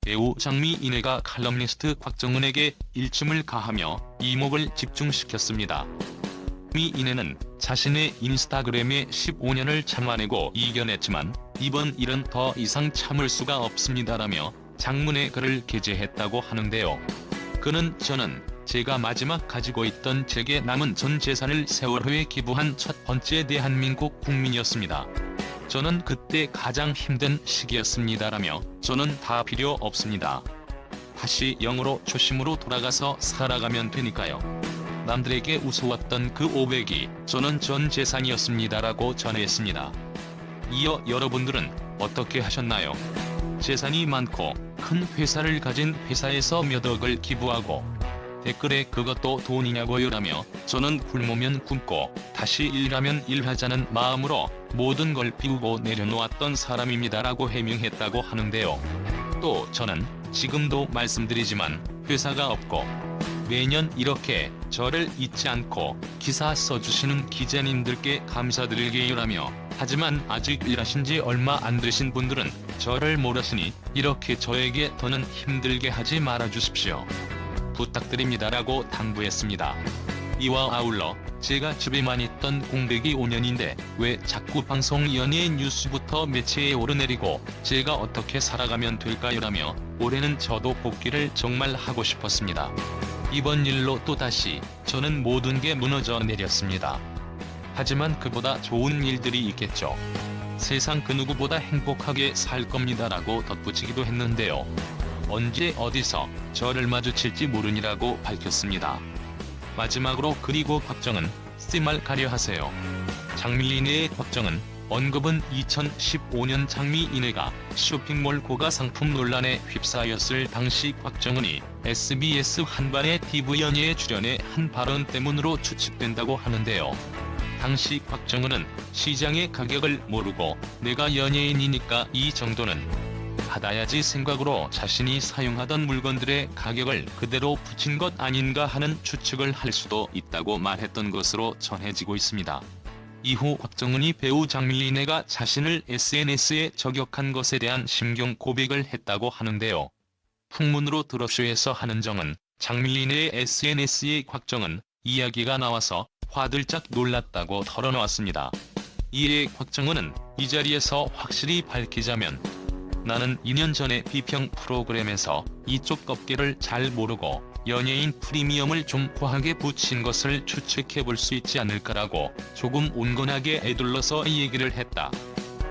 배우 장미인혜가 칼럼니스트 곽정은에게 일침을 가하며 이목을 집중시켰습니다. 장미인혜는 자신의 인스타그램에 15년을 참아내고 이겨냈지만 이번 일은 더 이상 참을 수가 없습니다라며 장문의 글을 게재했다고 하는데요. 그는 저는 제가 마지막 가지고 있던 제게 남은 전 재산을 세월호에 기부한 첫 번째 대한민국 국민이었습니다. 저는 그때 가장 힘든 시기였습니다라며 저는 다 필요 없습니다. 다시 영으로 초심으로 돌아가서 살아가면 되니까요. 남들에게 우스웠던 그 500이 저는 전 재산이었습니다라고 전했습니다. 이어 여러분들은 어떻게 하셨나요? 재산이 많고 큰 회사를 가진 회사에서 몇 억을 기부하고 댓글에 그것도 돈이냐고요라며 저는 굶으면 굶고 다시 일하면 일하자는 마음으로 모든 걸 비우고 내려놓았던 사람입니다라고 해명했다고 하는데요. 또 저는 지금도 말씀드리지만 회사가 없고 매년 이렇게 저를 잊지 않고 기사 써주시는 기자님들께 감사드리게요라며 하지만 아직 일하신 지 얼마 안 되신 분들은 저를 모르시니 이렇게 저에게 더는 힘들게 하지 말아주십시오. 부탁드립니다라고 당부했습니다. 이와 아울러 제가 집에만 있던 공백이 5년인데 왜 자꾸 방송 연예 뉴스부터 매체에 오르내리고 제가 어떻게 살아가면 될까요라며 올해는 저도 복귀를 정말 하고 싶었습니다. 이번 일로 또다시 저는 모든 게 무너져 내렸습니다. 하지만 그보다 좋은 일들이 있겠죠. 세상 그 누구보다 행복하게 살 겁니다라고 덧붙이기도 했는데요. 언제 어디서 저를 마주칠지 모르니라고 밝혔습니다. 마지막으로 그리고 곽정은 쓰말 가려 하세요. 장미인혜의 곽정은 언급은 2015년 장미인혜가 쇼핑몰 고가 상품 논란에 휩싸였을 당시 곽정은이 SBS 한반의 TV 연예에 출연해 한 발언 때문으로 추측된다고 하는데요. 당시 곽정은은 시장의 가격을 모르고 내가 연예인이니까 이 정도는 받아야지 생각으로 자신이 사용하던 물건들의 가격을 그대로 붙인 것 아닌가 하는 추측을 할 수도 있다고 말했던 것으로 전해지고 있습니다. 이후 곽정은이 배우 장미인혜가 자신을 SNS에 저격한 것에 대한 심경 고백을 했다고 하는데요. 풍문으로 드러쇼에서 한은정은 장미인혜의 SNS에 곽정은 이야기가 나와서 화들짝 놀랐다고 털어놓았습니다. 이에 곽정은은 이 자리에서 확실히 밝히자면 나는 2년 전에 비평 프로그램에서 이쪽 업계를 잘 모르고 연예인 프리미엄을 좀 과하게 붙인 것을 추측해볼 수 있지 않을까라고 조금 온건하게 에둘러서 얘기를 했다.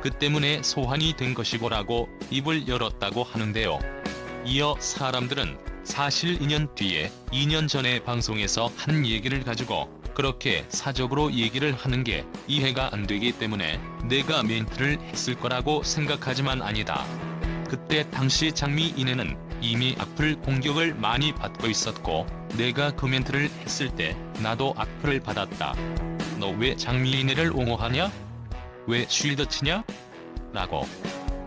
그 때문에 소환이 된 것이고라고 입을 열었다고 하는데요. 이어 사람들은 사실 2년 뒤에 2년 전에 방송에서 한 얘기를 가지고 그렇게 사적으로 얘기를 하는 게 이해가 안 되기 때문에 내가 멘트를 했을 거라고 생각하지만 아니다. 그때 당시 장미인혜는 이미 악플 공격을 많이 받고 있었고 내가 그 멘트를 했을 때 나도 악플을 받았다. 너 왜 장미인혜를 옹호하냐? 왜 쉴드 치냐? 라고.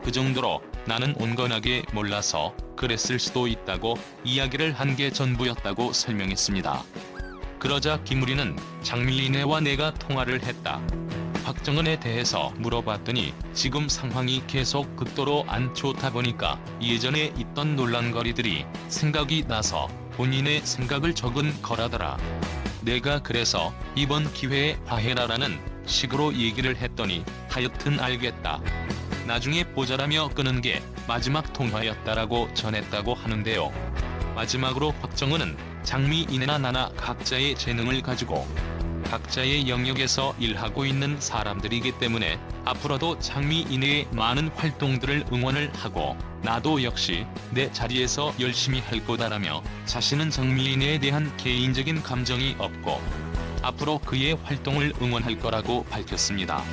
그 정도로 나는 온건하게 몰라서 그랬을 수도 있다고 이야기를 한 게 전부였다고 설명했습니다. 그러자 김우리는 장미인혜와 내가 통화를 했다. 곽정은에 대해서 물어봤더니 지금 상황이 계속 극도로 안 좋다 보니까 예전에 있던 논란거리들이 생각이 나서 본인의 생각을 적은 거라더라. 내가 그래서 이번 기회에 화해라라는 식으로 얘기를 했더니 하여튼 알겠다. 나중에 보자라며 끄는 게 마지막 통화였다라고 전했다고 하는데요. 마지막으로 곽정은은 장미인혜나 나나 각자의 재능을 가지고 각자의 영역에서 일하고 있는 사람들이기 때문에 앞으로도 장미인혜의 많은 활동들을 응원을 하고 나도 역시 내 자리에서 열심히 할 거다라며 자신은 장미인혜에 대한 개인적인 감정이 없고 앞으로 그의 활동을 응원할 거라고 밝혔습니다.